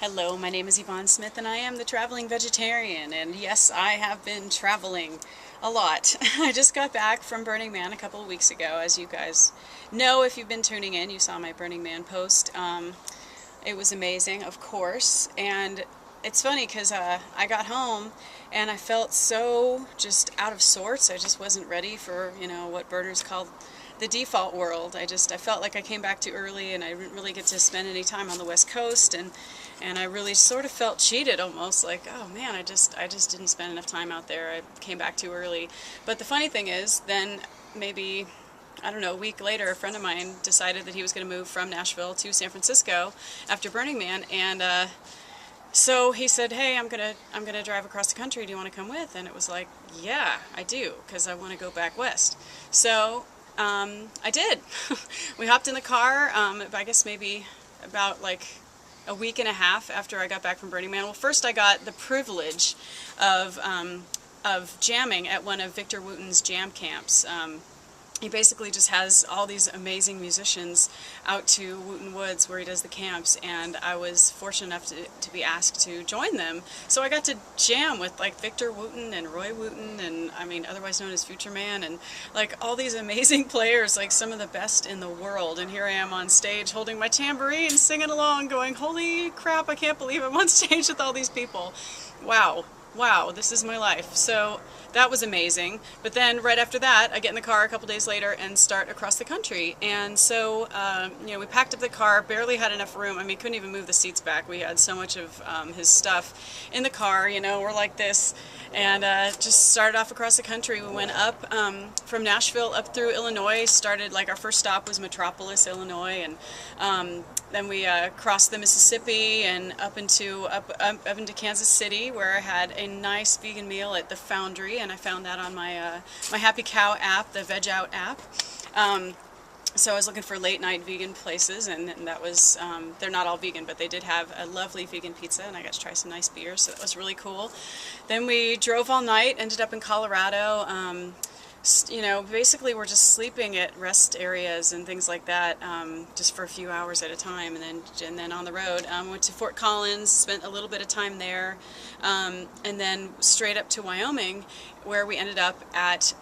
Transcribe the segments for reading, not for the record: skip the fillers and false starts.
Hello, my name is Yvonne Smith and I am the Traveling Vegetarian, and yes, I have been traveling a lot. I just got back from Burning Man a couple of weeks ago. As you guys know, if you've been tuning in, you saw my Burning Man post. It was amazing, of course, and it's funny because I got home and I felt so just out of sorts. I just wasn't ready for, what birders call the default world. I felt like I came back too early and I didn't really get to spend any time on the West Coast, and I really sort of felt cheated almost, like, oh man, I just didn't spend enough time out there. I came back too early. But the funny thing is, then maybe, I don't know, a week later, a friend of mine decided that he was going to move from Nashville to San Francisco after Burning Man, and so he said, hey, I'm gonna drive across the country. Do you want to come with? And it was like, yeah, I do, because I want to go back west. So I did. We hopped in the car, I guess maybe about like a week and a half after I got back from Burning Man. Well, first I got the privilege of jamming at one of Victor Wooten's jam camps. He basically just has all these amazing musicians out to Wooten Woods where he does the camps, and I was fortunate enough to be asked to join them. So I got to jam with like Victor Wooten and Roy Wooten, and I mean otherwise known as Future Man, and like all these amazing players, like some of the best in the world. And here I am on stage holding my tambourine, singing along, going, holy crap, I can't believe I'm on stage with all these people. Wow, this is my life. So that was amazing. But then right after that, I get in the car a couple days later and start across the country. And so, we packed up the car, barely had enough room. I mean, couldn't even move the seats back. We had so much of his stuff in the car, we're like this. And just started off across the country. We went up from Nashville up through Illinois, started, like, our first stop was Metropolis, Illinois, and then we crossed the Mississippi and up into Kansas City, where I had a nice vegan meal at the Foundry, and I found that on my my Happy Cow app, the Veg Out app. So I was looking for late night vegan places, and that was, they're not all vegan, but they did have a lovely vegan pizza, and I got to try some nice beer, so that was really cool. Then we drove all night, ended up in Colorado. Basically we're just sleeping at rest areas and things like that, just for a few hours at a time, and then on the road. Went to Fort Collins, spent a little bit of time there, and then straight up to Wyoming, where we ended up at,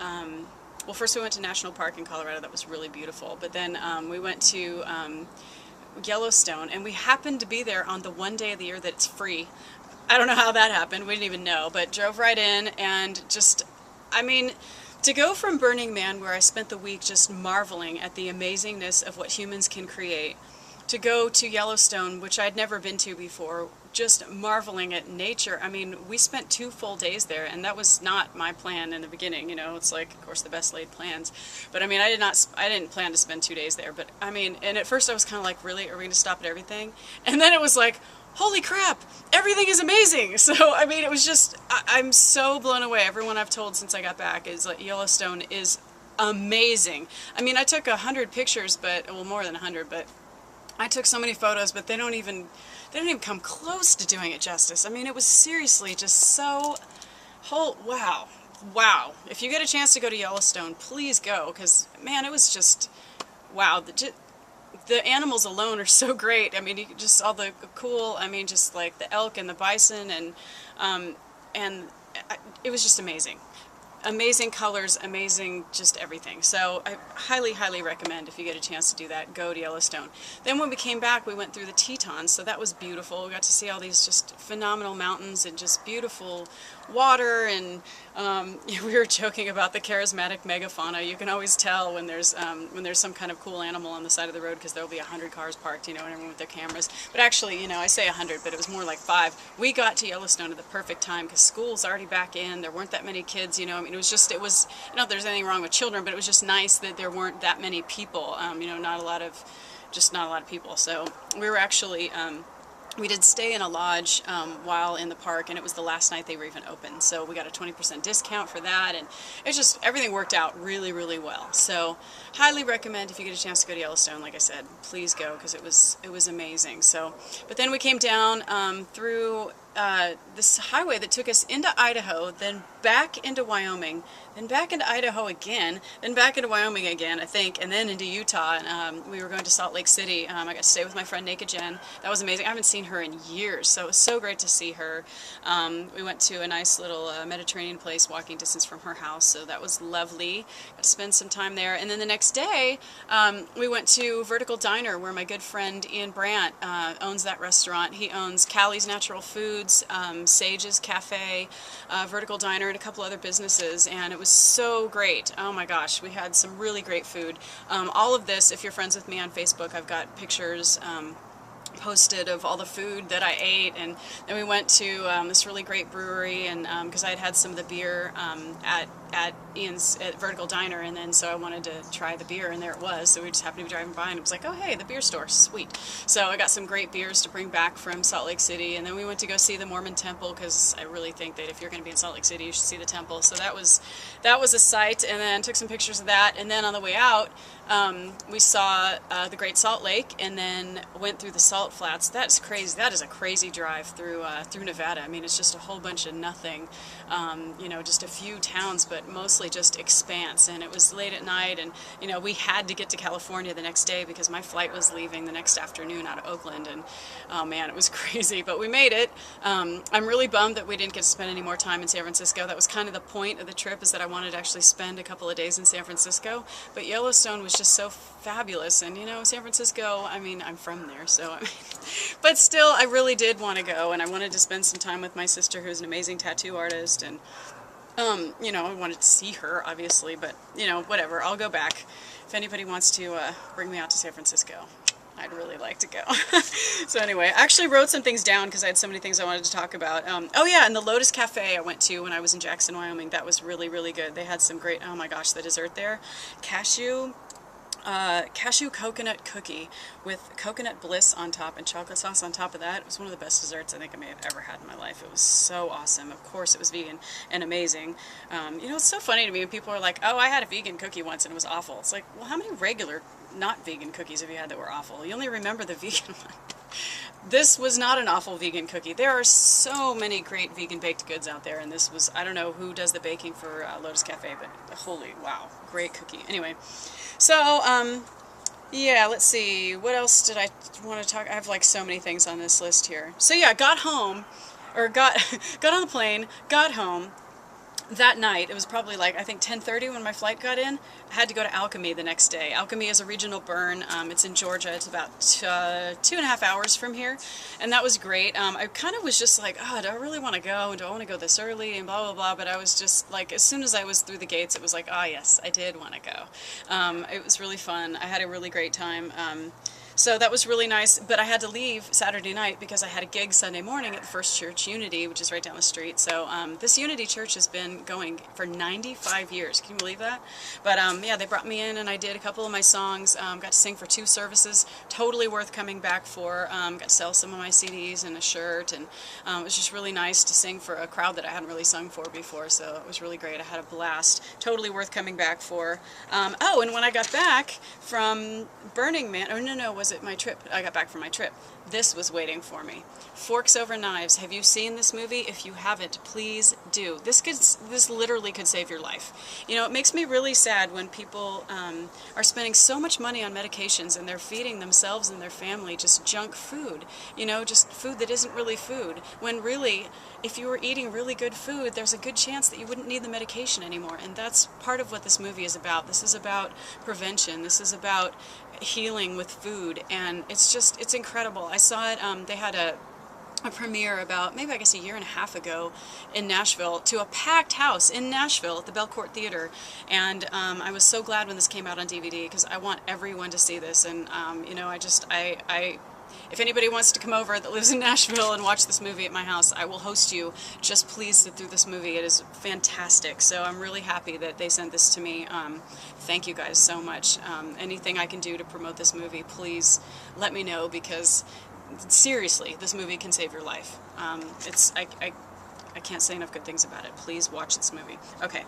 well, first we went to National Park in Colorado. That was really beautiful, but then we went to Yellowstone, and we happened to be there on the one day of the year that it's free. I don't know how that happened, we didn't even know, but drove right in, and just, I mean, to go from Burning Man, where I spent the week just marveling at the amazingness of what humans can create, to go to Yellowstone, which I'd never been to before, just marveling at nature. I mean, we spent 2 full days there, and that was not my plan in the beginning. It's like, of course, the best laid plans. But I mean, I didn't plan to spend 2 days there. But I mean, and at first I was kind of like, really, are we going to stop at everything? And then it was like, holy crap, everything is amazing. So, I mean, it was just, I'm so blown away. Everyone I've told since I got back is like, Yellowstone is amazing. I mean, I took 100 pictures, well, more than 100, but I took so many photos, but they don't even come close to doing it justice. I mean, it was seriously just so, wow. If you get a chance to go to Yellowstone, please go, because, man, it was just, wow. The animals alone are so great. I mean, just all the cool, I mean, just like the elk and the bison, and it was just amazing. Amazing colors, amazing just everything. So I highly recommend, if you get a chance to do that, go to Yellowstone. Then when we came back, we went through the Tetons, so that was beautiful. We got to see all these just phenomenal mountains and just beautiful water, and we were joking about the charismatic megafauna. You can always tell when there's some kind of cool animal on the side of the road, because there'll be 100 cars parked, and everyone with their cameras. But actually, I say 100, but it was more like 5. We got to Yellowstone at the perfect time, because school's already back in. There weren't that many kids, I mean, it was, not that there's anything wrong with children, but it was just nice that there weren't that many people, not a lot of people. So we were actually, we did stay in a lodge while in the park, and it was the last night they were even open, so we got a 20% discount for that, and it's just, everything worked out really well. So highly recommend, if you get a chance to go to Yellowstone, like I said, please go, because it was amazing. So, but then we came down through this highway that took us into Idaho, then back into Wyoming, then back into Idaho again, then back into Wyoming again, I think, and then into Utah. And we were going to Salt Lake City. I got to stay with my friend Naked Jen. That was amazing. I haven't seen her in years, so it was so great to see her. We went to a nice little Mediterranean place, walking distance from her house, so that was lovely. Got to spend some time there. And then the next day, we went to Vertical Diner, where my good friend Ian Brandt owns that restaurant. He owns Callie's Natural Foods, Sage's Cafe, Vertical Diner, and a couple other businesses, and it was so great. Oh my gosh, we had some really great food. All of this, if you're friends with me on Facebook, I've got pictures posted of all the food that I ate. And then we went to this really great brewery, and because I had had some of the beer at Ian's at Vertical Diner, and then so I wanted to try the beer, and there it was. So we just happened to be driving by, and it was like, oh hey, the beer store, sweet. So I got some great beers to bring back from Salt Lake City, and then we went to go see the Mormon temple, because I really think that if you're going to be in Salt Lake City, you should see the temple. So that was a sight, and then took some pictures of that. And then on the way out, we saw the Great Salt Lake, and then went through the Salt Flats. That's crazy. That is a crazy drive through Nevada. I mean, it's just a whole bunch of nothing. You know, just a few towns, but mostly just expanse. And it was late at night, and you know, we had to get to California the next day because my flight was leaving the next afternoon out of Oakland. And oh man, it was crazy, but we made it. I'm really bummed that we didn't get to spend any more time in San Francisco. That was kind of the point of the trip, is that I wanted to actually spend a couple of days in San Francisco, but Yellowstone was just so fabulous. And you know, San Francisco, I mean, I'm from there, so I mean, but still, I really did want to go, and I wanted to spend some time with my sister, who's an amazing tattoo artist. And you know, I wanted to see her, obviously, but you know, whatever, I'll go back. If anybody wants to bring me out to San Francisco, I'd really like to go. So anyway, I actually wrote some things down because I had so many things I wanted to talk about. Oh yeah, and the Lotus Cafe I went to when I was in Jackson, Wyoming, that was really, really good. They had some great, oh my gosh, the dessert there, cashew coconut cookie with coconut bliss on top and chocolate sauce on top of that. It was one of the best desserts I think I may have ever had in my life. It was so awesome. Of course it was vegan and amazing. You know, it's so funny to me when people are like, oh, I had a vegan cookie once and it was awful. It's like, well, how many regular not vegan cookies have you had that were awful? You only remember the vegan one. This was not an awful vegan cookie. There are so many great vegan baked goods out there, and this was, I don't know who does the baking for Lotus Cafe, but holy wow, great cookie. Anyway, so yeah, let's see, what else did I want to talk? I have like so many things on this list here. So yeah, got home, or got on the plane, got home. That night, it was probably like, I think 10:30 when my flight got in. I had to go to Alchemy the next day. Alchemy is a regional burn. It's in Georgia. It's about 2.5 hours from here, and that was great. I kind of was just like, oh, do I really want to go? And do I want to go this early? And blah, blah, blah. But I was just like, as soon as I was through the gates, it was like, ah, yes, I did want to go. It was really fun. I had a really great time. So that was really nice, but I had to leave Saturday night because I had a gig Sunday morning at the First Church Unity, which is right down the street. So this Unity Church has been going for 95 years. Can you believe that? But yeah, they brought me in and I did a couple of my songs. Got to sing for 2 services. Totally worth coming back for. Got to sell some of my CDs and a shirt, and it was just really nice to sing for a crowd that I hadn't really sung for before. So it was really great. I had a blast. Totally worth coming back for. Oh, and when I got back from Burning Man, oh no, was it my trip? I got back from my trip. This was waiting for me. Forks Over Knives. Have you seen this movie? If you haven't, please do. This literally could save your life. You know, it makes me really sad when people are spending so much money on medications and they're feeding themselves and their family just junk food. You know, just food that isn't really food. When really, if you were eating really good food, there's a good chance that you wouldn't need the medication anymore. And that's part of what this movie is about. This is about prevention. This is about healing with food, and it's incredible. I saw it, they had a premiere about, maybe I guess a year and a half ago in Nashville, to a packed house in Nashville at the Belcourt Theater, and I was so glad when this came out on DVD because I want everyone to see this. And you know, if anybody wants to come over that lives in Nashville and watch this movie at my house, I will host you. Just please sit through this movie. It is fantastic. So I'm really happy that they sent this to me. Thank you guys so much. Anything I can do to promote this movie, please let me know, because seriously, this movie can save your life. I can't say enough good things about it. Please watch this movie. Okay,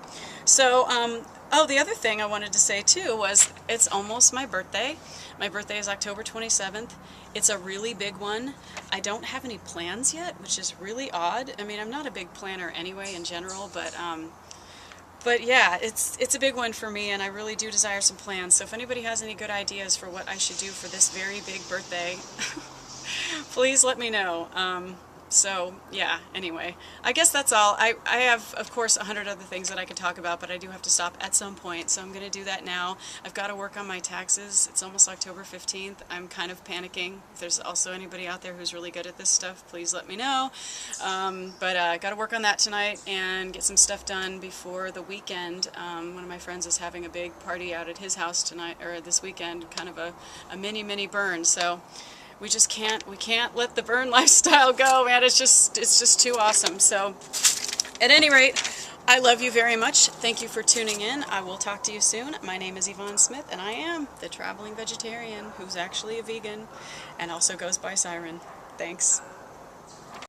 so, oh, the other thing I wanted to say too was it's almost my birthday. My birthday is October 27th. It's a really big one. I don't have any plans yet, which is really odd. I mean, I'm not a big planner anyway in general, but yeah, it's a big one for me, and I really do desire some plans. So if anybody has any good ideas for what I should do for this very big birthday, please let me know. So yeah, anyway, I guess that's all. I have, of course, 100 other things that I could talk about, but I do have to stop at some point, so I'm going to do that now. I've got to work on my taxes. It's almost October 15th. I'm kind of panicking. If there's also anybody out there who's really good at this stuff, please let me know. But I got to work on that tonight and get some stuff done before the weekend. One of my friends is having a big party out at his house tonight, or this weekend, kind of a mini burn, so we can't let the burn lifestyle go, man. It's just too awesome. So at any rate, I love you very much. Thank you for tuning in. I will talk to you soon. My name is Yvonne Smith, and I am the traveling vegetarian who's actually a vegan and also goes by Siren. Thanks.